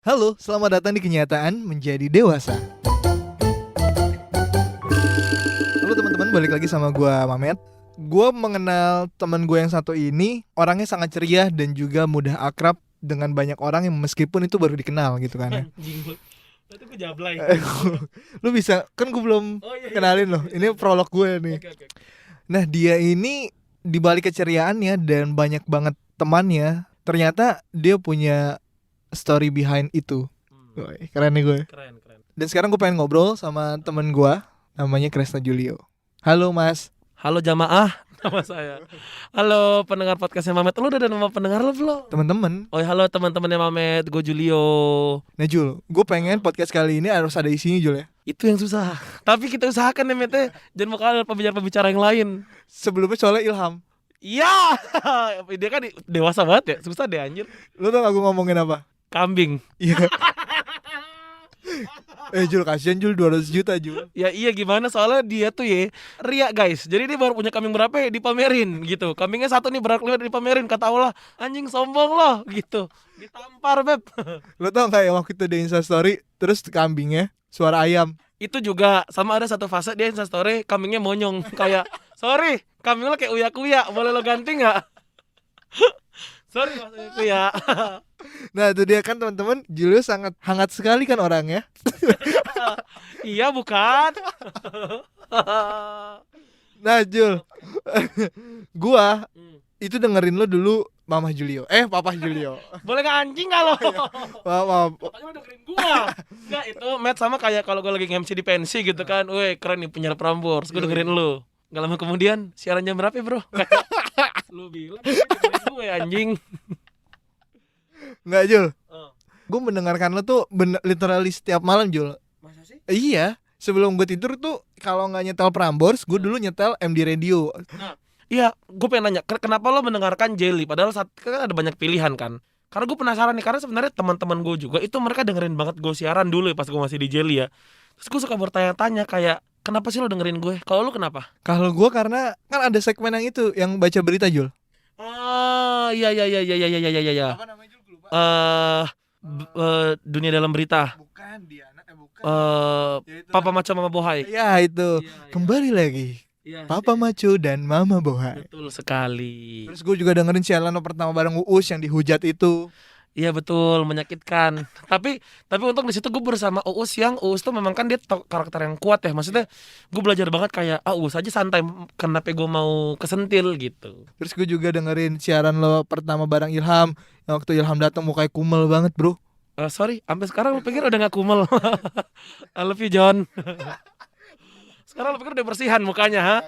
Halo, selamat datang di Kenyataan Menjadi Dewasa. Halo teman-teman, balik lagi sama gua Mamet. Gua mengenal teman gue yang satu ini, orangnya sangat ceria dan juga mudah akrab dengan banyak orang yang meskipun itu baru dikenal gitu kan ya. Anjing lu. Itu gue jablay. Lu bisa, kan gue belum Oh iya. kenalin loh. Ini prolog gue nih. Oke. Nah, dia ini di balik keceriaannya dan banyak banget temannya, ternyata dia punya story behind itu. Woy, keren nih gue. Keren. Dan sekarang gue pengen ngobrol sama temen gue, namanya Kresna Julio. Halo Mas. Halo jamaah, nama saya. Halo pendengar podcastnya Mamet. Lu udah ada nama pendengar lu belum? Temen-temen. Oh halo teman-temannya Mamet, gue Julio. Nah Jul, gue pengen podcast kali ini harus ada isinya Jul ya. Itu yang susah. Tapi kita usahakan ya Met. Jangan bakal ada pembicara-pembicara yang lain. Sebelumnya soalnya Ilham. Iya. Dia kan dewasa banget ya. Susah deh anjir. Lu tau gak gue ngomongin apa? Kambing. Iya. Jul, kasihan Jul, 200 juta Jul. Ya iya gimana, soalnya dia tuh ya ria guys. Jadi dia baru punya kambing berapa ya dipamerin gitu. Kambingnya satu nih berat dipamerin, kata Allah anjing sombong loh gitu. Ditampar beb. Lu tau gak ya waktu itu di Instastory, terus kambingnya suara ayam. Itu juga sama, ada satu fase dia Instastory kambingnya monyong. Kayak sorry kambing lo kayak uya-kuya, boleh lo ganti gak? Sorry mas uya-kuya. Nah itu dia kan teman-teman, Julio sangat hangat sekali kan orangnya. Iya bukan. Nah Jul, gua itu dengerin lo dulu Mama Julio, Papa Julio. Boleh gak anjing gak lo? Maaf. Makanya lo dengerin gua. Enggak, itu Matt sama kayak kalau gue lagi nge-MC di pensi gitu kan. Weh keren nih penyiar Prambors. Gue dengerin lu. Gak lama kemudian siaran jam berapa ya bro? Lu bilang dengerin gue anjing. Nggak Jul, Oh. gue mendengarkan lo tuh literally setiap malam Jul. Masa sih? Iya, sebelum gue tidur tuh kalau nggak nyetel Prambors, gue dulu nyetel MD Radio. Iya, gue pengen nanya, kenapa lo mendengarkan Jelly? Padahal saat kan ada banyak pilihan kan. Karena gue penasaran nih, karena sebenarnya teman-teman gue juga itu mereka dengerin banget gue siaran dulu ya pas gue masih di Jelly ya. Terus gue suka bertanya-tanya kayak, kenapa sih lo dengerin gue? Kalau lo kenapa? Kalau gue karena kan ada segmen yang itu yang baca berita Jul. Oh, iya. Apa namanya Jul? Gue lupa. Dunia dalam berita. Bukan Diana, bukan. Ya itu Papa lah. Maco Mama Bohai. Ya itu. Iya. Kembali lagi. Iya. Papa Maco dan Mama Bohai. Betul sekali. Terus gue juga dengerin siaran lo pertama bareng Uus yang dihujat itu. Iya betul, menyakitkan. Tapi untung di situ gue bersama Uus yang Uus tuh memang kan dia karakter yang kuat ya. Maksudnya gue belajar banget kayak Uus aja santai, kenapa gue mau kesentil gitu. Terus gue juga dengerin siaran lo pertama bareng Ilham. Yang waktu Ilham datang mukanya kumel banget bro. Sorry, sampai sekarang lu pikir udah gak kumel. I love you John. Sekarang lu pikir udah bersihan mukanya ha?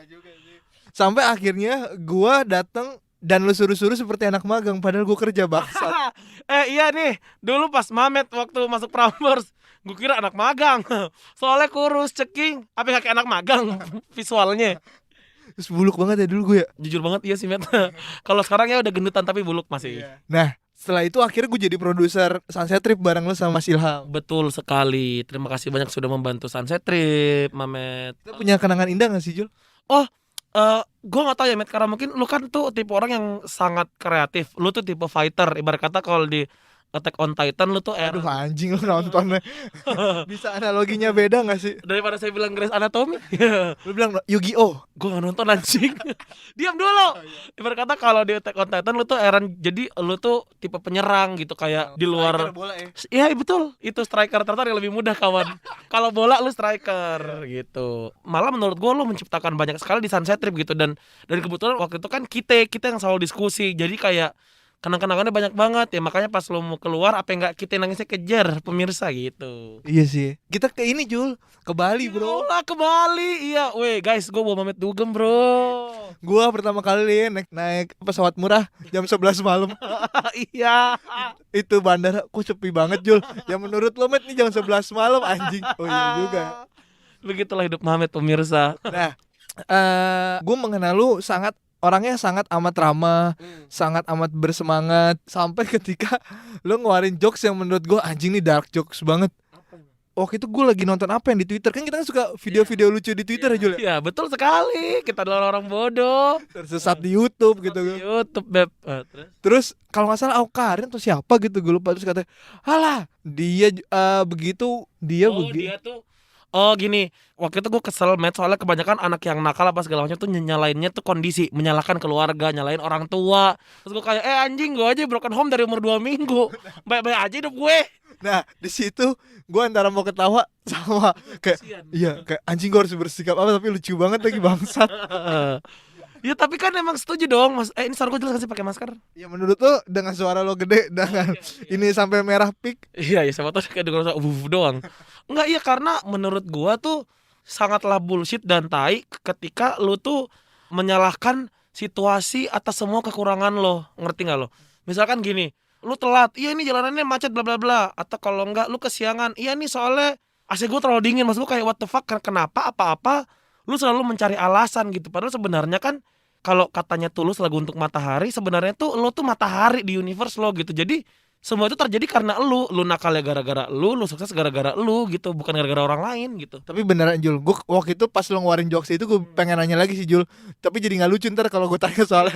Sampai akhirnya gue datang dan lu suruh-suruh seperti anak magang padahal gue kerja bangsat. Iya nih, dulu pas Mamet waktu masuk Prambors, gue kira anak magang. Soalnya kurus, ceking, apa gak kayak anak magang visualnya. Terus buluk banget ya dulu gue ya. Jujur banget iya sih Met. Kalau sekarang ya udah gendutan tapi buluk masih. Nah setelah itu akhirnya gue jadi produser Sunset Trip bareng lu sama Mas Ilham. Betul sekali. Terima kasih banyak sudah membantu Sunset Trip, Mamet. Kita punya kenangan indah gak sih Jul? Gue gak tahu ya Met, karena mungkin lu kan tuh tipe orang yang sangat kreatif. Lu tuh tipe fighter. Ibarat kata kalau di Attack on Titan lu tuh Aduh anjing lu nontonnya. Bisa analoginya beda gak sih? daripada saya bilang Grey's Anatomy. Lu bilang Yu-Gi-Oh. Gue gak nonton anjing. Diam dulu. Ibarat kata kalau di Attack on Titan lu tuh Eren, jadi lu tuh tipe penyerang gitu, kayak di luar. Bola ya. Iya betul, itu striker ternyata yang lebih mudah kawan. Kalau bola lu striker gitu. Malah menurut gue lu menciptakan banyak sekali di Sunset Trip gitu, dan kebetulan waktu itu kan kita yang selalu diskusi. Jadi kayak kenang-kenangannya banyak banget ya, makanya pas lu mau keluar apa yang nggak kita nangisnya kejar pemirsa gitu. Iya sih. Kita ke ini Jul, ke Bali bro. Lah ke Bali, iya. Weh guys, gue bawa Mamet dugem bro. Gua pertama kali naik pesawat murah jam 11 malam. Iya. Itu bandara kok sepi banget Jul. Ya menurut lo Met nih jam 11 malam anjing. Oh iya juga. Begitulah hidup Mamet pemirsa. Nah, gue mengenal lu orangnya sangat amat ramah, sangat amat bersemangat. Sampai ketika lu ngeluarin jokes yang menurut gue anjing nih dark jokes banget. waktu itu gue lagi nonton apa yang di Twitter, kan kita kan suka video-video lucu di Twitter ya Jul ya? Iya betul sekali, kita adalah orang bodoh. Tersesat di YouTube gitu. Di YouTube Beb. Terus Terus kalau nggak salah Aukarin atau siapa gitu gue lupa, terus katanya halah dia begitu dia oh begitu. dia tuh oh gini, waktu itu gue kesel met soalnya kebanyakan anak yang nakal apa segala macam tuh nyalainnya tuh kondisi, menyalahkan keluarga, nyalain orang tua. Terus gue kayak anjing, gue aja broken home dari umur 2 minggu, baik-baik aja hidup gue. Nah di situ gue antara mau ketawa sama kayak Kasian. iya kayak anjing gue harus bersikap apa, tapi lucu banget lagi bangsat. Ya tapi kan emang setuju dong mas. Ini suara gue jelas gak sih pakai masker? Ya menurut lo dengan suara lo gede dengan ini sampai merah pik. Iya ya, siapa tahu kayak denger suara doang. Enggak, iya karena menurut gua tuh sangatlah bullshit dan tai ketika lu tuh menyalahkan situasi atas semua kekurangan lo. Ngerti gak lo? Misalkan gini, lu telat, iya ini jalanannya macet bla bla bla, atau kalau enggak lu kesiangan, iya nih soalnya AC gue terlalu dingin. Maksud gue kayak what the fuck, kenapa apa-apa lu selalu mencari alasan gitu. Padahal sebenarnya kan kalau katanya tulus lagu untuk matahari, sebenarnya tuh lo tuh matahari di universe lo gitu. Jadi semua itu terjadi karena lu nakal ya gara-gara lu sukses gara-gara lu gitu, bukan gara-gara orang lain gitu. Tapi beneran Jul, gue waktu itu pas lo ngeluarin jokes itu gue pengen nanya lagi sih Jul, tapi jadi nggak lucu ntar kalau gue tanya soalnya.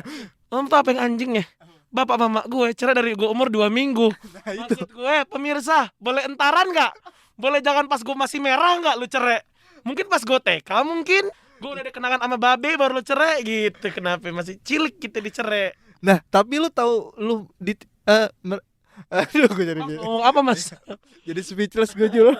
Lo tau apa yang anjingnya? Bapak mama gue cerai dari gue umur 2 minggu. Nah itu. Maksud gue pemirsa, boleh entaran gak? Boleh jangan pas gue masih merah gak lu cerai? Mungkin pas gue TK mungkin gue udah ada kenangan sama babe baru lu cerai gitu. Kenapa masih cilik kita dicerai? Nah tapi lu tahu lu di aduh gue jadi Oh apa mas? jadi speechless gue Jul.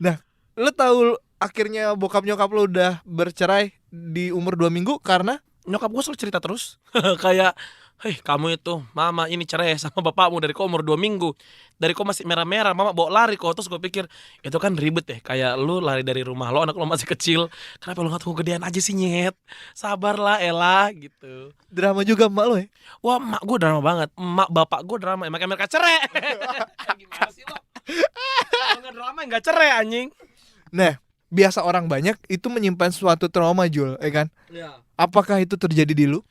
Nah lu tahu akhirnya bokap nyokap lu udah bercerai di umur 2 minggu karena Nyokap gue selalu cerita terus kayak, hei kamu itu mama ini cerai sama bapakmu dari kau umur 2 minggu, dari kau masih merah-merah mama bawa lari kau. Terus gue pikir itu kan ribet ya, kayak lu lari dari rumah lo, anak lo masih kecil, kenapa lu gak tunggu gedean aja sih nyet, sabarlah Ella gitu. drama juga emak lu ya. Wah emak gue drama banget, emak bapak gue drama, makanya mereka cerai. Gimana sih lo? Kalau nggak drama nggak cerai anjing. Nah biasa orang banyak itu menyimpan suatu trauma Jul, ya kan? Apakah itu terjadi di lu?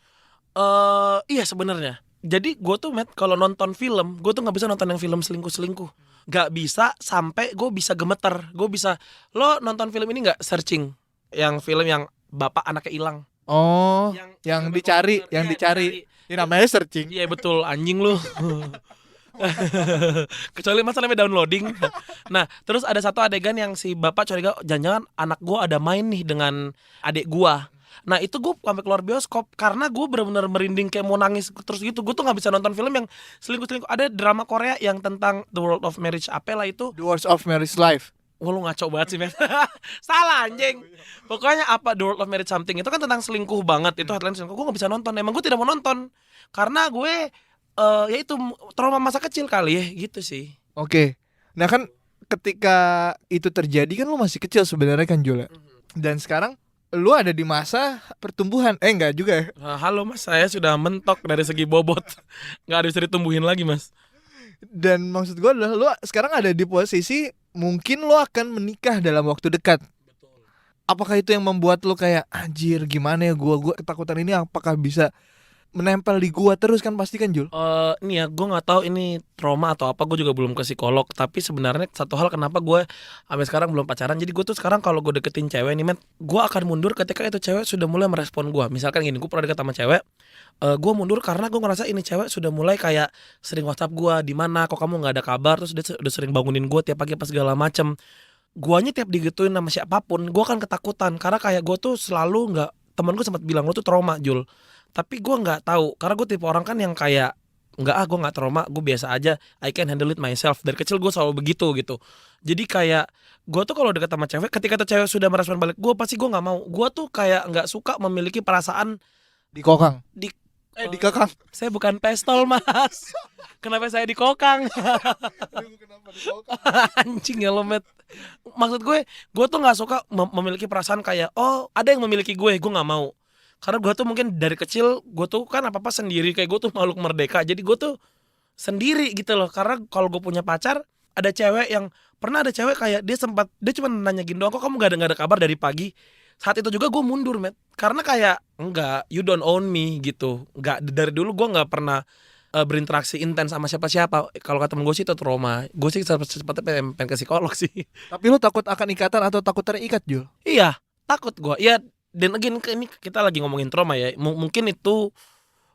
Iya sebenarnya. Jadi gue tuh Matt kalau nonton film, gue tuh nggak bisa nonton yang film selingkuh, nggak bisa sampai gue bisa gemeter. Gue bisa, lo nonton film ini nggak searching, yang film yang bapak anaknya hilang, Oh, yang dicari, komputer. yang Iya, dicari. Ini namanya searching. Iya betul, anjing lu. Kecuali masalahnya downloading. Nah terus ada satu adegan yang si bapak curiga jangan-jangan anak gue ada main nih dengan adik gue. Nah itu gue sampai keluar bioskop karena gue benar-benar merinding kayak mau nangis terus gitu. Gue tuh nggak bisa nonton film yang selingkuh. Ada drama Korea yang tentang The World of Marriage apa lah itu. The Words of Marriage Life. Wah lu ngaco banget sih men. Salah anjing. Pokoknya apa The World of Marriage something itu kan tentang selingkuh banget. Itu headline selingkuh. Gue gak bisa nonton. Emang gue tidak mau nonton karena gue ya itu trauma masa kecil kali ya gitu sih. Oke. Nah kan ketika itu terjadi kan lu masih kecil sebenarnya kan Jul ya? Dan sekarang lu ada di masa pertumbuhan. Enggak juga ya. Halo mas, saya sudah mentok dari segi bobot. Nggak ada bisa ditumbuhin lagi mas. Dan maksud gue adalah lu sekarang ada di posisi mungkin lu akan menikah dalam waktu dekat. Apakah itu yang membuat lu kayak anjir gimana ya gua ketakutan ini apakah bisa menempel di gua terus kan pasti kan Jul? Nih ya, gue nggak tahu ini trauma atau apa. Gue juga belum ke psikolog. Tapi sebenarnya satu hal kenapa gue sampai sekarang belum pacaran. Jadi gue tuh sekarang kalau gue deketin cewek nih, men, gue akan mundur ketika itu cewek sudah mulai merespon gue. Misalkan gini, gue pernah deket sama cewek, gue mundur karena gue ngerasa ini cewek sudah mulai kayak sering WhatsApp gue, di mana kok kamu nggak ada kabar. Terus dia udah sering bangunin gue tiap pagi apa segala macem. Guanya tiap digituin sama siapapun, gue akan ketakutan karena kayak gue tuh selalu nggak. Temen gue sempat bilang lo tuh trauma Jul. Tapi gue nggak tahu karena gue tipe orang kan yang kayak nggak gue nggak trauma, gue biasa aja, I can handle it myself. Dari kecil gue selalu begitu gitu. Jadi kayak gue tuh kalau deket sama cewek, ketika tuh cewek sudah merespon balik gue, pasti gue nggak mau. Gue tuh kayak nggak suka memiliki perasaan Dikokang. dikekang. Saya bukan pestol mas. Kenapa saya dikokang? Anjing ya lo met. Maksud gue tuh nggak suka memiliki perasaan kayak oh ada yang memiliki gue nggak mau. Karena gue tuh mungkin dari kecil gue tuh kan apa sendiri, kayak gue tuh makhluk merdeka. Jadi gue tuh sendiri gitu loh. Karena kalau gue punya pacar, ada cewek yang pernah ada cewek kayak dia cuma nanya gini doang, kok kamu gak ada kabar dari pagi. Saat itu juga gue mundur met, karena kayak enggak, you don't own me gitu. Enggak, dari dulu gue nggak pernah berinteraksi intens sama siapa-siapa. Kalau kata temen gue sih itu trauma. Gue sih cepet-cepetnya pengen ke psikolog sih. Tapi lu takut akan ikatan atau takut terikat, Jul? Iya, takut gue. Ya, dan again ini kita lagi ngomongin trauma ya. Mungkin itu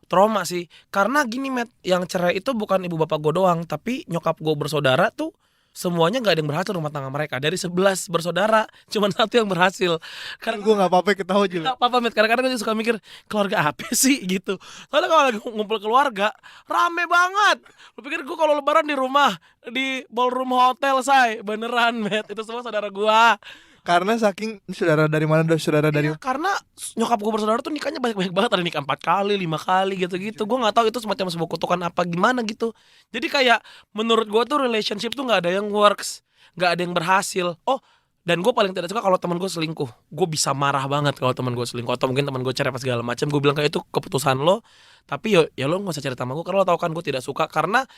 trauma sih. Karena gini, Matt, yang cerai itu bukan ibu bapak gue doang, tapi nyokap gue bersaudara tuh semuanya nggak ada yang berhasil rumah tangga mereka. Dari 11 bersaudara, cuman satu yang berhasil. Kan Karena gue nggak apa-apa ketawa, Jul. nggak apa-apa, Matt. Kadang-kadang gue juga suka mikir keluarga apa sih gitu. Soalnya kalau lagi ngumpul keluarga rame banget. Lu pikir gue kalau lebaran di rumah di ballroom hotel, say, beneran, Matt. Itu semua saudara gua. Karena saking saudara dari mana, saudara dari Iya, karena nyokap gue bersaudara tuh nikahnya banyak-banyak banget. Ada nikah 4 kali, 5 kali gitu-gitu. Gue gak tahu itu semacam sebuah kutukan apa gimana gitu. Jadi kayak menurut gue tuh relationship tuh gak ada yang works, gak ada yang berhasil. Oh, dan gue paling tidak suka kalau teman gue selingkuh. Gue bisa marah banget kalau teman gue selingkuh. Atau mungkin teman gue cerai apa segala macam. Gue bilang kayak itu keputusan lo. Tapi ya lo gak usah cerita sama gue. Karena lo tau kan gue tidak suka. Karena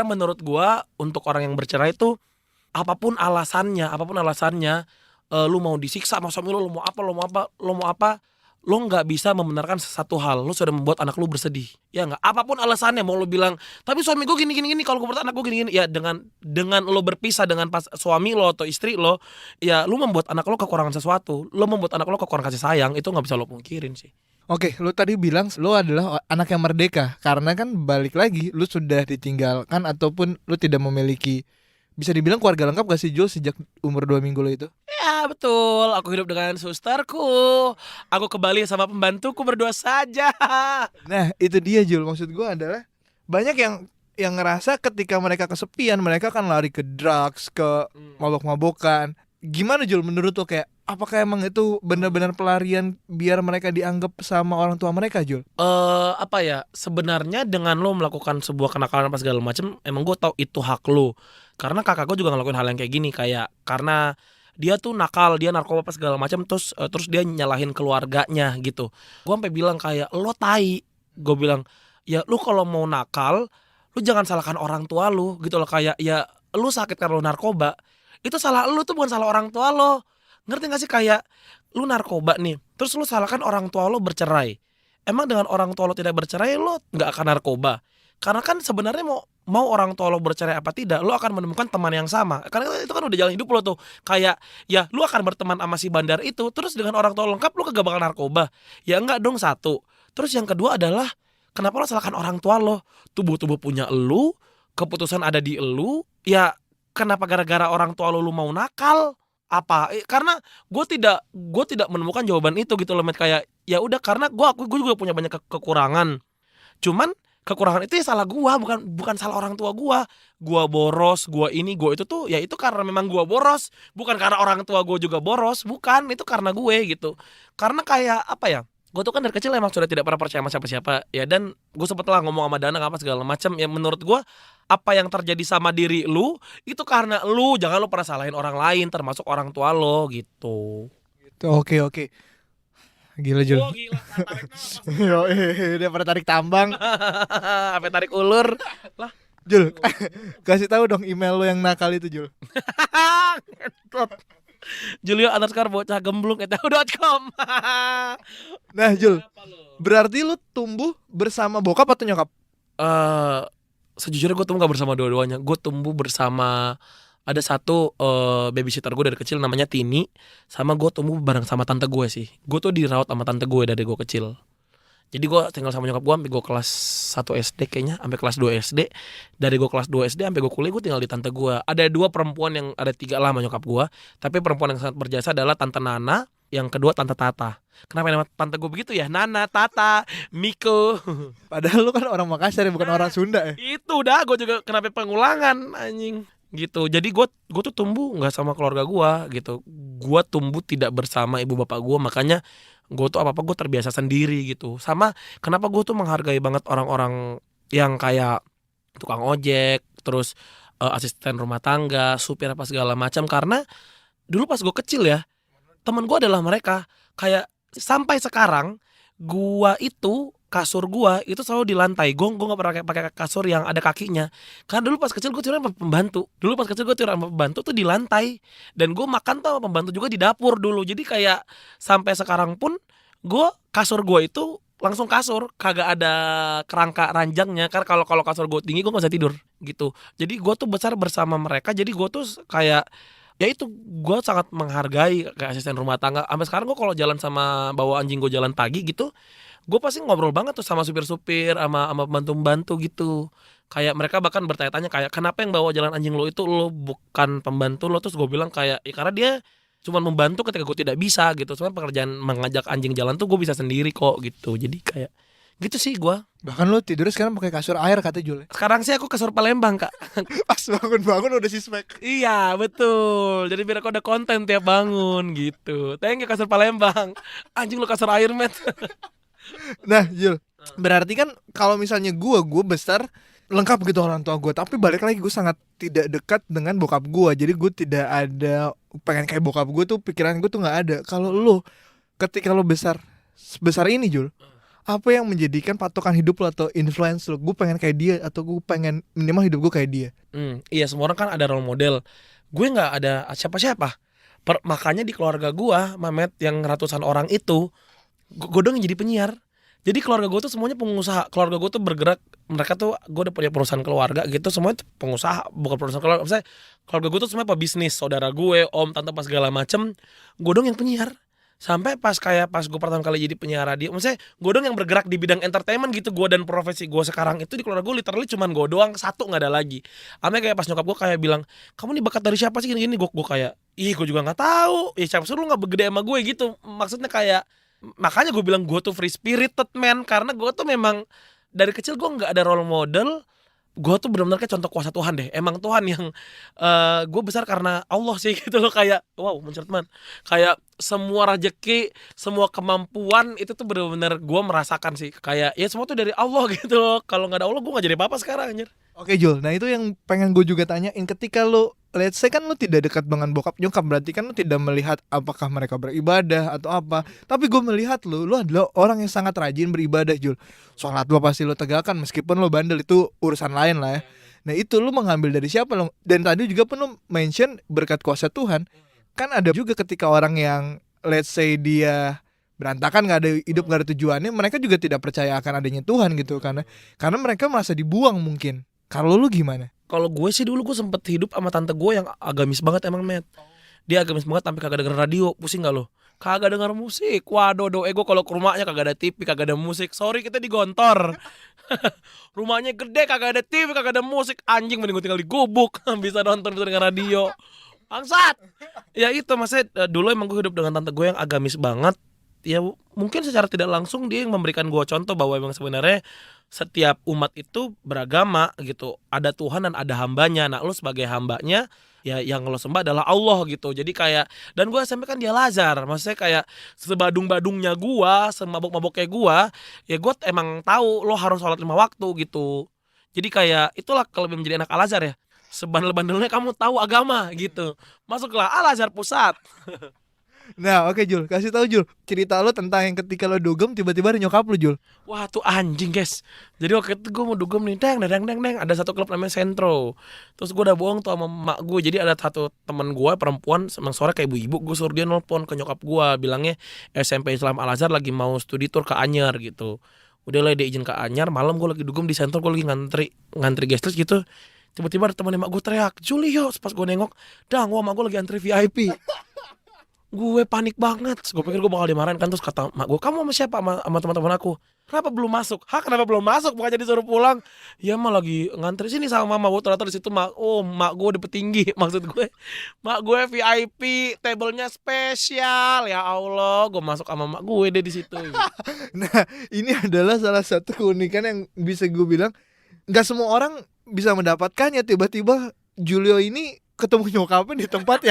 menurut gue untuk orang yang bercerai itu apapun alasannya, lu mau disiksa sama suami lu mau apa, lu nggak bisa membenarkan satu hal, lu sudah membuat anak lu bersedih, ya nggak? Apapun alasannya, mau lu bilang, tapi suami gue gini, kalau gue anak gue gini, ya dengan lu berpisah dengan pas suami lo atau istri lo, ya lu membuat anak lo kekurangan sesuatu, lu membuat anak lo kekurangan kasih sayang, itu nggak bisa lo pungkirin sih. Oke, lu tadi bilang lu adalah anak yang merdeka. Karena kan balik lagi, lu sudah ditinggalkan ataupun lu tidak memiliki, bisa dibilang keluarga lengkap gak sih, Jul, sejak umur 2 minggu lo itu? Ya betul, aku hidup dengan susterku, aku ke Bali sama pembantuku berdua saja. Nah, itu dia, Jul. Maksud gue adalah banyak yang ngerasa ketika mereka kesepian, mereka kan lari ke drugs, ke mabok-mabokan. Gimana, Jul, menurut lo, kayak apakah emang itu benar-benar pelarian biar mereka dianggap sama orang tua mereka, Jul? Apa ya, sebenarnya dengan lo melakukan sebuah kenakalan apa segala macam, emang gue tahu itu hak lo. Karena kakak gue juga ngelakuin hal yang kayak gini, kayak karena dia tuh nakal, dia narkoba apa segala macam, terus dia nyalahin keluarganya gitu. Gue sampai bilang kayak lo tai, gue bilang ya lu kalau mau nakal, lu jangan salahkan orang tua lu gitu loh. Kayak ya lu sakit karena lu narkoba, itu salah lu tuh, bukan salah orang tua lo. Ngerti gak sih? Kayak lu narkoba nih, terus lu salahkan orang tua lo bercerai. Emang dengan orang tua lo tidak bercerai, lo nggak akan narkoba? Karena kan sebenarnya mau orang tua lo bercerai apa tidak, lo akan menemukan teman yang sama. Karena itu kan udah jalan hidup lo tuh. Kayak ya lo akan berteman sama si bandar itu, terus dengan orang tua lengkap lo kagak bakal narkoba. Ya enggak dong, satu. Terus yang kedua adalah kenapa lo salahkan orang tua lo? Tubuh punya elu, keputusan ada di elu. Ya kenapa gara-gara orang tua lo mau nakal? Apa? Karena gue tidak menemukan jawaban itu gitu loh, Met. Kayak ya udah, karena gue juga punya banyak kekurangan. Cuman kekurangan itu ya salah gua, bukan salah orang tua gua. Gua boros, gua ini, gua itu tuh ya itu karena memang gua boros, bukan karena orang tua gua juga boros, bukan, itu karena gue gitu. Karena kayak apa ya? Gue tuh kan dari kecil emang sudah tidak pernah percaya sama siapa-siapa ya, dan gue sempet lah ngomong sama Dana apa segala macam ya. Menurut gua apa yang terjadi sama diri lu itu karena lu, jangan lu pernah salahin orang lain termasuk orang tua lo gitu. Oke. Gila, Jul. Oh gila, tarik nafas. Yo, udah pada tarik tambang. Sampai tarik ulur lah. Jul, kasih tahu dong email lo yang nakal itu, Jul. Julio_bocah_gemblung@yahoo.com. Nah, Jul, berarti lu tumbuh bersama bokap atau nyokap? Sejujurnya gue tumbuh gak bersama dua-duanya. Gue tumbuh bersama, ada satu babysitter gue dari kecil namanya Tini. Sama gue tumbuh bareng sama tante gue sih. Gue tuh dirawat sama tante gue dari gue kecil. Jadi gue tinggal sama nyokap gue sampai gue kelas 1 SD kayaknya, sampai kelas 2 SD. Dari gue kelas 2 SD sampai gue kuliah gue tinggal di tante gue. Ada 2 perempuan, yang ada 3 lah sama nyokap gue. Tapi perempuan yang sangat berjasa adalah tante Nana, yang kedua tante Tata. Kenapa nama tante gue begitu ya? Nana, Tata, Miko. Padahal lu kan orang Makassar ya, bukan orang Sunda ya. Itu dah, gue juga kenapa pengulangan anjing gitu. Jadi gue tuh tumbuh nggak sama keluarga gue gitu. Gue tumbuh tidak bersama ibu bapak gue, makanya gue tuh apa gue terbiasa sendiri gitu. Sama kenapa gue tuh menghargai banget orang-orang yang kayak tukang ojek, terus asisten rumah tangga, supir apa segala macam. Karena dulu pas gue kecil ya, temen gue adalah mereka. Kayak sampai sekarang gua itu, kasur gua itu selalu di lantai. Gua nggak pernah pakai kasur yang ada kakinya. Karena dulu pas kecil gue tidur sama pembantu. Tuh di lantai. Dan gue makan tuh sama pembantu juga di dapur dulu. Jadi kayak sampai sekarang pun kasur gua itu langsung kasur, kagak ada kerangka ranjangnya. Karena kalau kasur gue tinggi gue nggak bisa tidur gitu. Jadi gue tuh besar bersama mereka. Jadi gue tuh kayak ya itu, gue sangat menghargai kayak asisten rumah tangga. Sampai sekarang gue kalau jalan sama bawa anjing gue jalan pagi gitu, gue pasti ngobrol banget tuh sama supir-supir, sama pembantu-pembantu gitu. Kayak mereka bahkan bertanya-tanya kayak kenapa yang bawa jalan anjing lo itu lo bukan pembantu lo. Terus gue bilang kayak ya karena dia cuma membantu ketika gue tidak bisa gitu. Cuma pekerjaan mengajak anjing jalan tuh gue bisa sendiri kok gitu. Jadi kayak gitu sih gue. Bahkan lu tidurnya sekarang pakai kasur air kata Jul. Sekarang sih aku kasur Palembang kak. Pas bangun-bangun udah sispek. Iya betul. Jadi biar aku ada konten tiap bangun gitu. Thank you kasur Palembang. Anjing lu kasur air met. Nah Jul, berarti kan kalau misalnya gue besar lengkap gitu orang tua gue, tapi balik lagi gue sangat tidak dekat dengan bokap gue. Jadi gue tidak ada pengen kayak bokap gue tuh, pikiran gue tuh nggak ada. Kalau lo ketika lo besar sebesar ini Jul, apa yang menjadikan patokan hidup lo atau influence lo? Gue pengen kayak dia atau gue pengen minimal hidup gue kayak dia. Iya semua orang kan ada role model. Gue nggak ada siapa-siapa. Makanya di keluarga gue, Mamet, yang ratusan orang itu, gue dong yang jadi penyiar. Jadi keluarga gue tuh semuanya pengusaha. Keluarga gue tuh bergerak. Mereka tuh, gue udah punya perusahaan keluarga gitu. Semuanya tuh pengusaha, bukan perusahaan keluarga. Misalnya keluarga gue tuh semuanya pebisnis. Saudara gue, om, tante, pas segala macem. Gue dong yang penyiar. Sampai pas gue pertama kali jadi penyiar radio, maksudnya gue dong yang bergerak di bidang entertainment gitu. Gue dan profesi gue sekarang itu di keluarga gue literally cuman gue doang, satu nggak ada lagi. Ame kayak pas nyokap gue kayak bilang, kamu nih bakat dari siapa sih gini-gini. Gue kayak, ih gue juga nggak tahu. Siapa suruh lu nggak begede sama gue gitu. Maksudnya kayak, makanya gue bilang gue tuh free spirited man, karena gue tuh memang dari kecil gue nggak ada role model. Gue tuh benar-benar kayak contoh kuasa Tuhan deh. Emang Tuhan yang gue besar karena Allah sih gitu loh. Kayak wow mencret man. Kayak semua rezeki, semua kemampuan itu tuh benar-benar gue merasakan sih. Kayak ya semua tuh dari Allah gitu loh. Kalau nggak ada Allah gue nggak jadi apa-apa sekarang anjir. Oke Jul, nah itu yang pengen gue juga tanyain. Ketika lo, let's say kan lo tidak dekat dengan bokap nyokap, berarti kan lo tidak melihat apakah mereka beribadah atau apa. Tapi gue melihat lo adalah orang yang sangat rajin beribadah Jul. Sholat lo pasti lo tegakkan meskipun lo bandel, itu urusan lain lah ya. Nah itu lo mengambil dari siapa lo? Dan tadi juga pun lo mention berkat kuasa Tuhan. Kan ada juga ketika orang yang let's say dia berantakan, nggak ada hidup, nggak ada tujuannya, mereka juga tidak percaya akan adanya Tuhan gitu, karena mereka merasa dibuang mungkin. Kalau lu gimana? Kalau gue sih dulu gue sempet hidup sama tante gue yang agamis banget emang Matt. Dia agamis banget sampai kagak denger radio. Pusing gak lo? Kagak denger musik. Waduh doe gue kalau ke rumahnya kagak ada TV, kagak ada musik. Sorry kita di Gontor. Rumahnya gede, kagak ada TV, kagak ada musik. Anjing mending gue tinggal di gubuk. Bisa nonton, bisa denger radio. Bangsat. Ya itu maksudnya dulu emang gue hidup dengan tante gue yang agamis banget. Ya mungkin secara tidak langsung dia yang memberikan gue contoh bahwa emang sebenarnya setiap umat itu beragama gitu. Ada Tuhan dan ada hambanya. Nah lu sebagai hambanya ya yang lo sembah adalah Allah gitu. Jadi kayak, dan gue SMP kan dia Lazar. Maksudnya kayak sebadung-badungnya gue, semabok-maboknya gue, ya gue emang tahu lo harus sholat 5 waktu gitu. Jadi kayak itulah kelebihan menjadi anak Al-Azhar ya. Sebandel-bandelnya kamu tahu agama gitu. Masuklah Al-Azhar Pusat. Nah oke Jul, kasih tahu Jul cerita lo tentang yang ketika lo dugem tiba-tiba ada nyokap lo Jul. Wah tuh anjing guys. Jadi waktu itu gue mau dugem nih, deng. Ada satu klub namanya Sentro. Terus gue udah bohong tuh sama mak gue. Jadi ada satu teman gue perempuan, emang sore kayak ibu-ibu. Gue suruh dia nelpon ke nyokap gue, bilangnya SMP Islam Al-Azhar lagi mau studi tour ke Anyar gitu. Udah lah dia izin ke Anyar. Malam gue lagi dugem di Sentro, gue lagi ngantri guest list gitu. Tiba-tiba ada teman mak gue teriak, Julio. Pas gue nengok, dang, wah mak gue lagi antri VIP. Gue panik banget. Gue pikir gue bakal dimarahin kan. Terus kata mak gue, kamu sama siapa? Sama teman-teman aku. Kenapa belum masuk? Kenapa belum masuk? Bukannya disuruh pulang? Ya mah lagi ngantri sini sama mama. Gue ternyata di situ mak gue udah petinggi. Maksud gue, mak gue VIP, tablenya spesial. Ya Allah, gue masuk sama mak gue deh di situ. Nah ini adalah salah satu keunikan yang bisa gue bilang nggak semua orang bisa mendapatkannya. Tiba-tiba Julio ini ketemu nyokapnya di tempat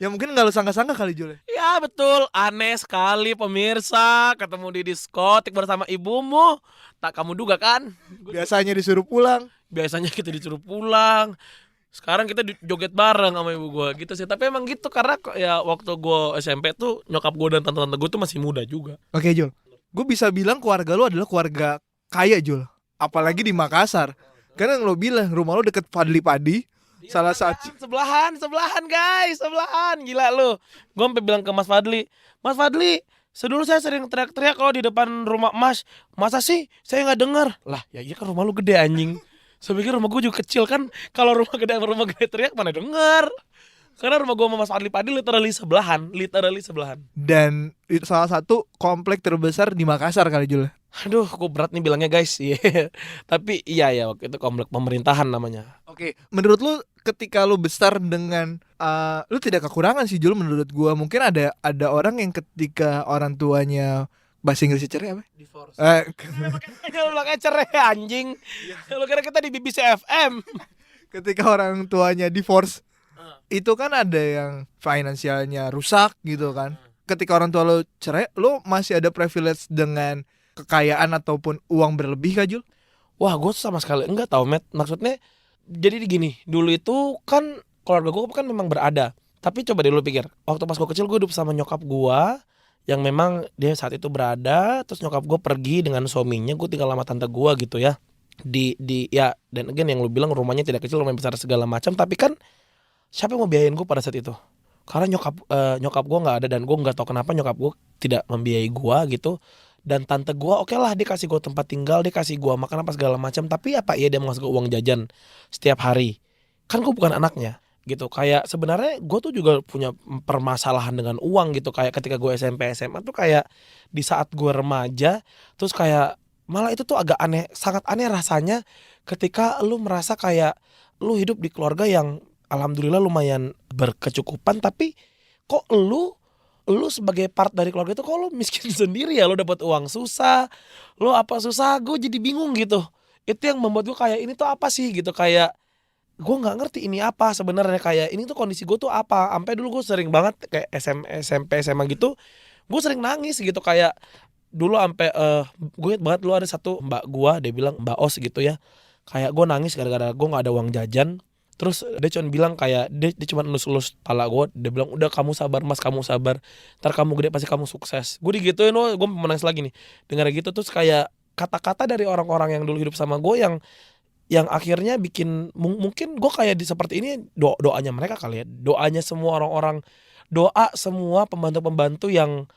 yang mungkin nggak lo sangka-sangka kali Julio. Ya betul, aneh sekali pemirsa. Ketemu di diskotik bersama ibumu. Tak kamu duga kan? Biasanya disuruh pulang. Biasanya kita disuruh pulang. Sekarang kita joget bareng sama ibu gue gitu sih. Tapi emang gitu karena ya waktu gue SMP tuh nyokap gue dan tante-tante gue tuh masih muda juga. Oke Jul, gue bisa bilang keluarga lo adalah keluarga kaya Jul. Apalagi di Makassar. Karena lo bilang rumah lo deket Fadli Padi. Ya, salah satu sebelahan guys, sebelahan. Gila lu. Gue sampai bilang ke Mas Fadli, Sedulu saya sering teriak-teriak kalau di depan rumah Mas. Masa sih saya nggak dengar? Lah ya iya kan rumah lu gede anjing. Saya pikir rumah gue juga kecil kan. Kalau rumah gede teriak mana denger. Karena rumah gue sama Mas Fadli Padi literally sebelahan. Dan itu salah satu komplek terbesar di Makassar kali Jul. Aduh, kok berat nih bilangnya guys. Iya. Tapi iya ya waktu itu komplek pemerintahan namanya. Oke, menurut lu ketika lu besar dengan lu tidak kekurangan sih Jul menurut gua. Mungkin ada orang yang ketika orang tuanya bahasa Inggrisnya cerai apa? Divorce. Eh, Lu bilang cerai anjing. Lu kira kita di BBC FM. ketika orang tuanya divorce itu kan ada yang finansialnya rusak gitu kan. Ketika orang tua lu cerai, lu masih ada privilege dengan kekayaan ataupun uang berlebih kah Jul? Wah, gue sama sekali enggak tahu, Matt. Maksudnya jadi gini, dulu itu kan keluarga gue kan memang berada. Tapi coba deh lu pikir, waktu pas gue kecil gue hidup sama nyokap gue yang memang dia saat itu berada, terus nyokap gue pergi dengan suaminya, gue tinggal sama tante gue gitu ya. Di ya dan again yang lu bilang rumahnya tidak kecil, rumahnya besar segala macam, tapi kan siapa yang mau biayain gue pada saat itu? Karena nyokap gue nggak ada dan gue nggak tahu kenapa nyokap gue tidak membiayai gue gitu. Dan tante gue oke lah dia kasih gue tempat tinggal, dia kasih gue makan apa segala macam, tapi apa iya dia mau ngasih gue uang jajan setiap hari? Kan gue bukan anaknya gitu. Kayak sebenarnya gue tuh juga punya permasalahan dengan uang gitu. Kayak ketika gue SMP SMA tuh kayak di saat gue remaja terus kayak malah itu tuh agak aneh, sangat aneh rasanya ketika lu merasa kayak lu hidup di keluarga yang alhamdulillah lumayan berkecukupan, tapi kok lu sebagai part dari keluarga itu kok lu miskin sendiri ya, lu dapat uang susah, lu apa susah, gue jadi bingung gitu. Itu yang membuat gue kayak ini tuh apa sih gitu, kayak gue nggak ngerti ini apa sebenarnya, kayak ini tuh kondisi gue tuh apa. Sampai dulu gue sering banget kayak SMP SMA gitu, gue sering nangis gitu kayak dulu sampai gue inget banget dulu ada satu mbak gue, dia bilang Mbak Os gitu ya, kayak gue nangis gara-gara gue nggak ada uang jajan. Terus dia cuma bilang kayak dia cuma elus-elus kepala gue, dia bilang udah kamu sabar mas, kamu sabar, ntar kamu gede pasti kamu sukses. Gue digituin, loh gue menangis lagi nih dengar gitu. Terus kayak kata-kata dari orang-orang yang dulu hidup sama gue yang akhirnya bikin mungkin gue kayak di seperti ini doanya mereka kali ya, doanya semua orang-orang, doa semua pembantu-pembantu yang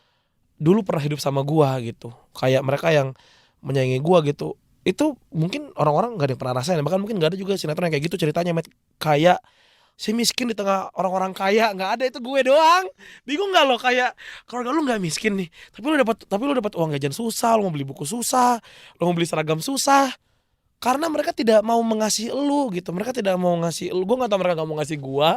dulu pernah hidup sama gue gitu, kayak mereka yang menyayangi gue gitu. Itu mungkin orang-orang gak ada yang pernah rasain, bahkan mungkin gak ada juga sinetron yang kayak gitu ceritanya, Matt. Kayak si miskin di tengah orang-orang kaya, nggak ada, itu gue doang. Bingung nggak lo, kayak keluarga lu nggak miskin nih, tapi lu dapat uang jajan susah, lu mau beli buku susah, lu mau beli seragam susah, karena mereka tidak mau mengasihi elu gitu. Mereka tidak mau ngasih elu. Gue nggak tahu mereka nggak mau ngasih gua,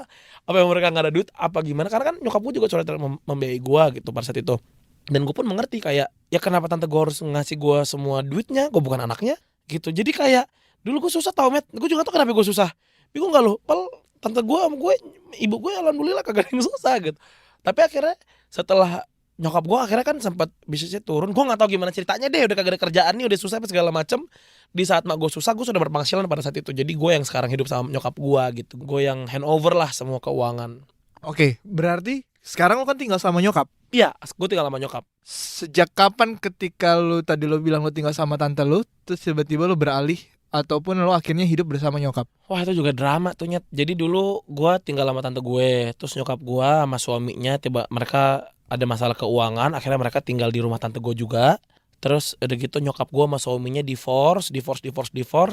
apa yang mereka nggak ada duit, apa gimana. Karena kan nyokap gue juga sudah membiayai gua gitu pada saat itu. Dan gue pun mengerti kayak ya kenapa tante gue harus ngasih gua semua duitnya, gue bukan anaknya gitu. Jadi kayak dulu gue susah tau, Met. Gue juga gak tau kenapa gue susah. Bingung gak lo? Pal tante gue sama gue, ibu gue alhamdulillah kagak ada yang susah gitu. Tapi akhirnya setelah nyokap gue akhirnya kan sempat bisnisnya turun, gue nggak tahu gimana ceritanya deh, udah kagak ada kerjaan nih, udah susah apa segala macem. Di saat mak gue susah, gue sudah berpenghasilan pada saat itu. Jadi gue yang sekarang hidup sama nyokap gue gitu, gue yang handover lah semua keuangan. Oke, berarti sekarang lu kan tinggal sama nyokap. Iya, gue tinggal sama nyokap. Sejak kapan ketika lu tadi lu bilang lu tinggal sama tante lu, terus tiba-tiba lu beralih ataupun lu akhirnya hidup bersama nyokap? Wah itu juga drama tuh, Nyet. Jadi dulu gue tinggal sama tante gue, terus nyokap gue sama suaminya tiba mereka ada masalah keuangan, akhirnya mereka tinggal di rumah tante gue juga. Terus udah gitu nyokap gue sama suaminya divorce.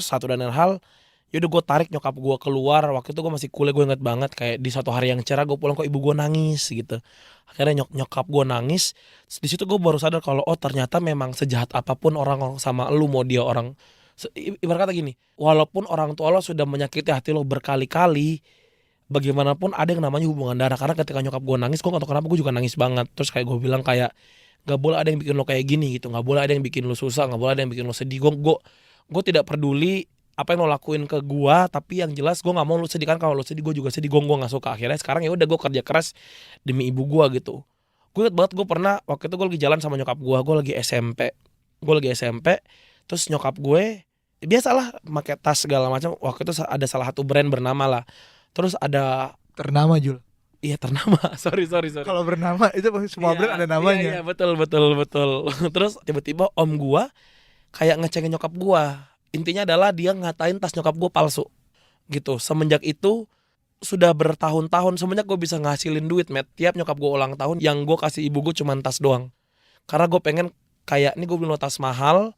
Satu dan lain hal, yaudah gue tarik nyokap gue keluar. Waktu itu gue masih kuliah, gue inget banget kayak di suatu hari yang cerah gue pulang kok ibu gue nangis gitu. Akhirnya nyokap gue nangis. Terus di situ gue baru sadar kalau oh ternyata memang sejahat apapun orang sama lu, mau dia orang ibarat kata gini, walaupun orang tua lo sudah menyakiti hati lo berkali-kali, bagaimanapun ada yang namanya hubungan darah. Karena ketika nyokap gue nangis, gue gak tau kenapa gue juga nangis banget. Terus kayak gue bilang kayak gak boleh ada yang bikin lo kayak gini gitu, gak boleh ada yang bikin lo susah, gak boleh ada yang bikin lo sedih. Gue tidak peduli apa yang lo lakuin ke gue, tapi yang jelas gue gak mau lo sedih. Kan kalau lo sedih gue juga sedih, gue gak suka. Akhirnya sekarang ya udah gue kerja keras demi ibu gue gitu. Gue inget banget gue pernah waktu itu gue lagi jalan sama nyokap gue lagi SMP. Terus nyokap gue biasalah pakai tas segala macam. Waktu itu ada salah satu brand bernama lah. Terus ada Ternama Jul. iya ternama. sorry. Kalau bernama itu semua brand ada namanya. Iya betul. Terus tiba-tiba om gua kayak ngecengin nyokap gua. Intinya adalah dia ngatain tas nyokap gua palsu. Gitu. Semenjak itu sudah bertahun-tahun semenjak gua bisa ngasilin duit, Matt. Tiap nyokap gua ulang tahun yang gua kasih ibu gua cuma tas doang. Karena gue pengen kayak nih gue beliin lo tas mahal,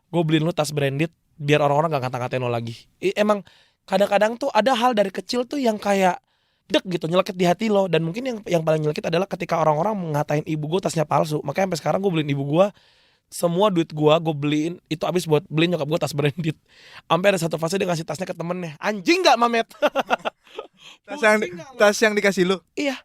gue beliin lo tas branded, biar orang-orang gak ngata-ngatain lo lagi. Emang kadang-kadang tuh ada hal dari kecil tuh yang kayak dek gitu nyelekit di hati lo. Dan mungkin yang paling nyelekit adalah ketika orang-orang ngatain ibu gue tasnya palsu. Makanya sampai sekarang gue beliin ibu gue, semua duit gue beliin itu habis buat beliin nyokap gue tas branded. Sampai ada satu fase dia ngasih tasnya ke temennya. Anjing gak Mamet? Tas yang dikasih lu. Iya,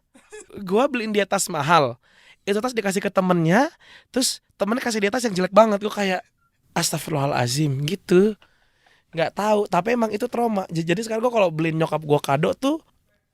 gue beliin dia tas mahal, itu tas dikasih ke temennya, terus temennya kasih dia tas yang jelek banget. Gue kayak astagfirullahalazim gitu. Nggak tahu, tapi emang itu trauma. Jadi sekarang gue kalau beliin nyokap gue kado tuh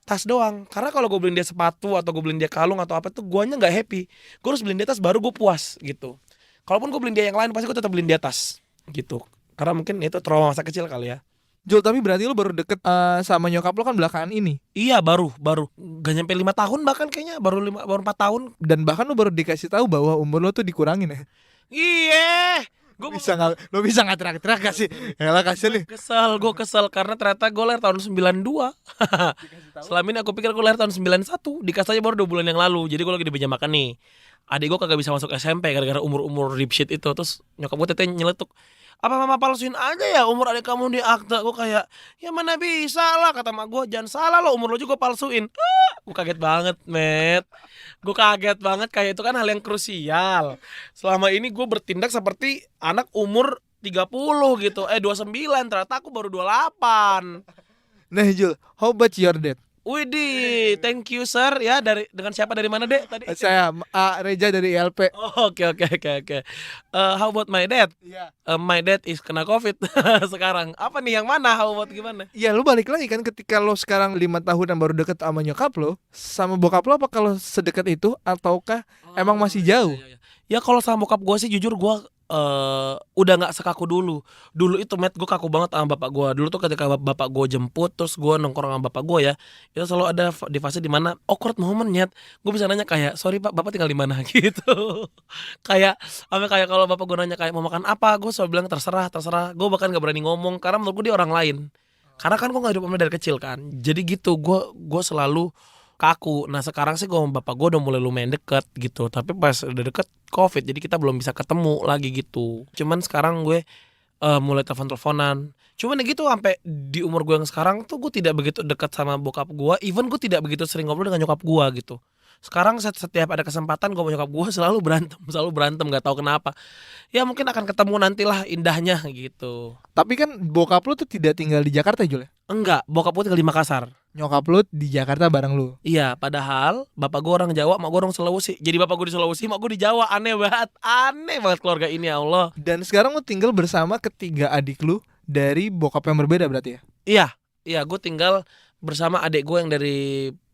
tas doang. Karena kalau gue beliin dia sepatu atau gue beliin dia kalung atau apa tuh guanya nggak happy. Gue harus beliin dia tas baru gue puas gitu. Kalaupun gue beliin dia yang lain pasti gue tetap beliin dia tas gitu. Karena mungkin itu trauma masa kecil kali ya. Jul, tapi berarti lu baru deket sama nyokap lu kan belakangan ini. Iya baru gak nyampe 5 tahun bahkan kayaknya baru 4 tahun. Dan bahkan lu baru dikasih tahu bahwa umur lu tuh dikurangin ya. Iya, gue Lu bisa nggak teriak-teriak gak sih? Yalah kasihan nih. gue kesel karena ternyata gue lahir tahun 92. Selama ini aku pikir gue lahir tahun 91. Dikasih aja baru 2 bulan yang lalu. Jadi gue lagi di meja makan nih. Adik gue kagak bisa masuk SMP gara-gara umur dipshit itu. Terus nyokap gue teteh nyeletuk, apa mama palsuin aja ya umur adik kamu di akta. Gue kayak, ya mana bisa lah, kata mak gue, jangan salah lo, umur lo juga palsuin. Gue kaget banget Met. Gue kaget banget, kayak itu kan hal yang krusial. Selama ini gue bertindak seperti anak umur 30 gitu. 29, ternyata aku baru 28. Nah Jul, how about your dad? Widih, thank you sir ya. Dengan siapa, dari mana dek tadi? Saya Reja dari ILP. Oh, oke. How about my dad? Iya. My dad is kena COVID sekarang. Apa nih yang mana? How about gimana? Ya lu balik lagi kan ketika lo sekarang 5 tahun dan baru deket sama nyokap lo, sama bokap lo, apa kalau sedekat itu ataukah emang masih jauh? Iya. Ya kalau sama bokap gue sih jujur gue udah nggak sekaku dulu. Dulu itu Matt, gue kaku banget sama bapak gue. Dulu tuh ketika bapak gue jemput, terus gue nongkrong sama bapak gue ya, itu selalu ada di fase dimana awkward moment Nyet. Gue bisa nanya kayak, sorry pak, bapak tinggal di mana gitu. Kayak kalau bapak gue nanya kayak mau makan apa, gue selalu bilang terserah. Gue bahkan nggak berani ngomong karena menurut gue dia orang lain. Karena kan gue nggak hidup sama dia dari kecil kan. Jadi gitu, gue selalu kaku. Nah sekarang sih gue sama bapak gue udah mulai lumayan deket gitu. Tapi pas udah deket COVID, jadi kita belum bisa ketemu lagi gitu. Cuman sekarang gue mulai telepon-teleponan. Cuman ya gitu, sampai di umur gue yang sekarang tuh gue tidak begitu dekat sama bokap gue. Even gue tidak begitu sering ngobrol dengan nyokap gue gitu. Sekarang setiap ada kesempatan gue sama nyokap gue selalu berantem, gak tahu kenapa. Ya mungkin akan ketemu nantilah indahnya gitu. Tapi kan bokap lo tuh tidak tinggal di Jakarta Jul ya? Enggak, bokap gue tinggal di Makassar. Nyokap lo di Jakarta bareng lu. Iya, padahal bapak gue orang Jawa, mak gue orang Sulawesi. Jadi bapak gue di Sulawesi, mak gue di Jawa. Aneh banget keluarga ini, ya Allah. Dan sekarang lo tinggal bersama ketiga adik lu dari bokap yang berbeda berarti ya? Iya, gue tinggal bersama adik gue yang dari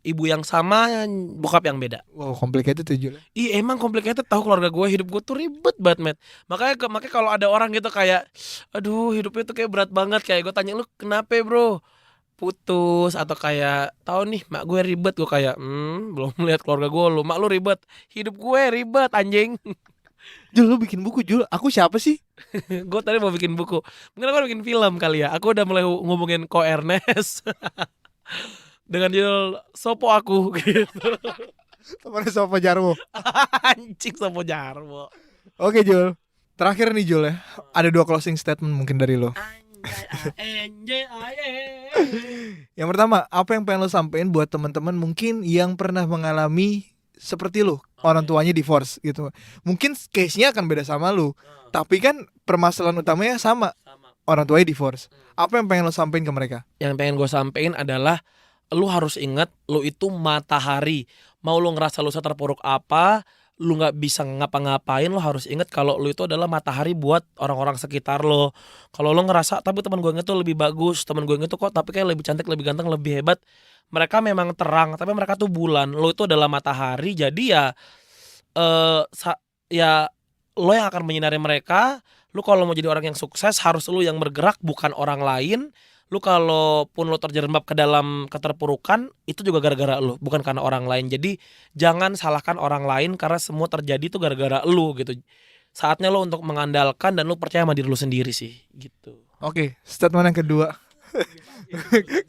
ibu yang sama, bokap yang beda. Wow, complicated tuh Jul. Iya emang complicated, tahu keluarga gue, hidup gue tuh ribet banget Matt. Makanya kalau ada orang gitu kayak, aduh hidupnya tuh kayak berat banget, kayak gue tanya, lu kenapa bro putus, atau kayak tahu nih mak gue ribet, gue kayak belum melihat keluarga gue, lu mak lu ribet, hidup gue ribet anjing. Jul, lu bikin buku Jul, aku siapa sih? Gue tadi mau bikin buku, mungkin aku bikin film kali ya. Aku udah mulai ngomongin Ko Ernest dengan judul Sopo Aku gitu. Temannya Sopo Jarwo. Anjing, Sopo Jarwo. Oke Jul, terakhir nih Jul ya, ada 2 closing statement mungkin dari lo. Yang pertama, apa yang pengen lo sampein buat teman-teman mungkin yang pernah mengalami seperti lo, orang tuanya divorce gitu. Mungkin case-nya akan beda sama lo, tapi kan permasalahan utamanya sama, orang tuanya divorce. Apa yang pengen lo sampein ke mereka? Yang pengen gue sampein adalah, lu harus ingat, lu itu matahari. Mau lu ngerasa lu terpuruk apa, lu nggak bisa ngapa-ngapain, lu harus ingat kalau lu itu adalah matahari buat orang-orang sekitar lo. Kalau lu ngerasa tapi teman gue itu lebih bagus, teman gue itu kok tapi kayak lebih cantik, lebih ganteng, lebih hebat, mereka memang terang tapi mereka tuh bulan. Lu itu adalah matahari, jadi ya lo yang akan menyinari mereka. Lu kalau mau jadi orang yang sukses harus lu yang bergerak, bukan orang lain. Lu kalaupun lu terjerembab ke dalam keterpurukan, itu juga gara-gara lu, bukan karena orang lain. Jadi jangan salahkan orang lain, karena semua terjadi itu gara-gara lu gitu. Saatnya lu untuk mengandalkan dan lu percaya sama diri lu sendiri sih gitu. Oke, statement yang kedua.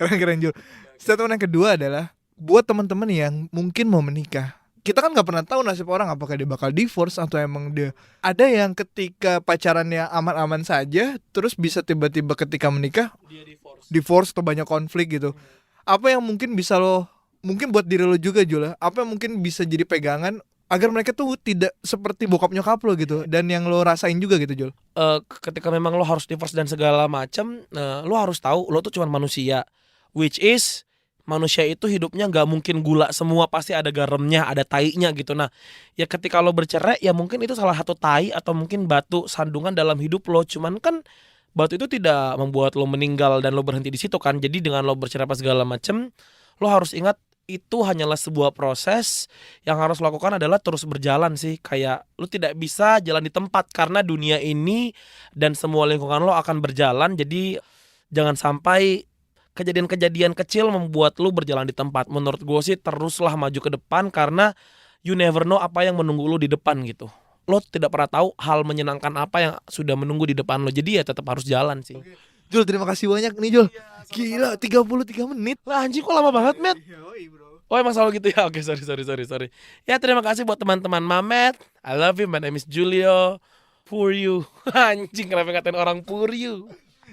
Keren Jul. Statement yang kedua adalah buat teman-teman yang mungkin mau menikah kita kan nggak pernah tahu nasib orang, apakah dia bakal divorce atau emang dia ada yang ketika pacarannya aman-aman saja terus bisa tiba-tiba ketika menikah Dia divorce atau banyak konflik gitu. Apa yang mungkin bisa lo, mungkin buat diri lo juga Jul, apa yang mungkin bisa jadi pegangan agar mereka tuh tidak seperti bokap nyokap lo gitu, dan yang lo rasain juga gitu Jul. Ketika memang lo harus divorce dan segala macam, lo harus tahu lo tuh cuma manusia, which is manusia itu hidupnya nggak mungkin gula semua, pasti ada garamnya, ada tainya gitu. Nah, ya ketika lo bercerai ya mungkin itu salah satu tai atau mungkin batu sandungan dalam hidup lo. Cuman kan batu itu tidak membuat lo meninggal dan lo berhenti di situ kan. Jadi dengan lo bercerai apa segala macem, lo harus ingat itu hanyalah sebuah proses. Yang harus lo lakukan adalah terus berjalan sih. Kayak lo tidak bisa jalan di tempat karena dunia ini dan semua lingkungan lo akan berjalan. Jadi jangan sampai kejadian-kejadian kecil membuat lu berjalan di tempat. Menurut gue sih teruslah maju ke depan karena you never know apa yang menunggu lu di depan gitu. Lo tidak pernah tahu hal menyenangkan apa yang sudah menunggu di depan lo. Jadi ya tetap harus jalan sih. Jul, terima kasih banyak nih Jul. Gila, 33 menit. Lah anjing kok lama banget, Matt? Oh emang selalu gitu ya? Oke, sorry. Ya terima kasih buat teman-teman Mamet. I love you, my name is Julio. For you. Anjing kenapa ngatain orang for you?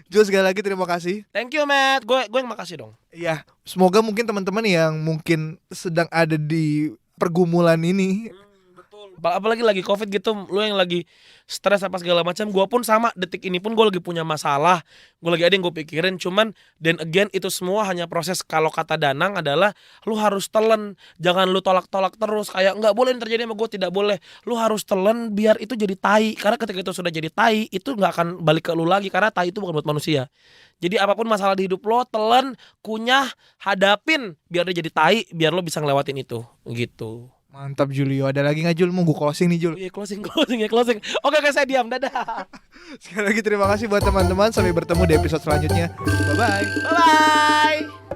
Jul, sekali lagi terima kasih. Thank you, Matt. Gue yang makasih dong. Iya, semoga mungkin teman-teman yang mungkin sedang ada di pergumulan ini. Betul. Apalagi lagi COVID gitu, lu yang lagi stres apa segala macam. Gue pun sama, detik ini pun gue lagi punya masalah. Gue lagi ada yang gue pikirin. Cuman then again itu semua hanya proses. Kalau kata Danang adalah lu harus telan. Jangan lu tolak-tolak terus. Kayak nggak boleh terjadi sama gue, tidak boleh. Lu harus telan biar itu jadi tai. Karena ketika itu sudah jadi tai, itu nggak akan balik ke lu lagi. Karena tai itu bukan buat manusia. Jadi apapun masalah di hidup lo, telan, kunyah, hadapin. Biar dia jadi tai, biar lo bisa ngelewatin itu. Gitu. Mantap Julio, ada lagi nggak Jul? Mau gue closing nih Jul. Iya closing. Oke saya diam, dadah. Sekali lagi terima kasih buat teman-teman. Sampai bertemu di episode selanjutnya. Bye-bye. Bye-bye.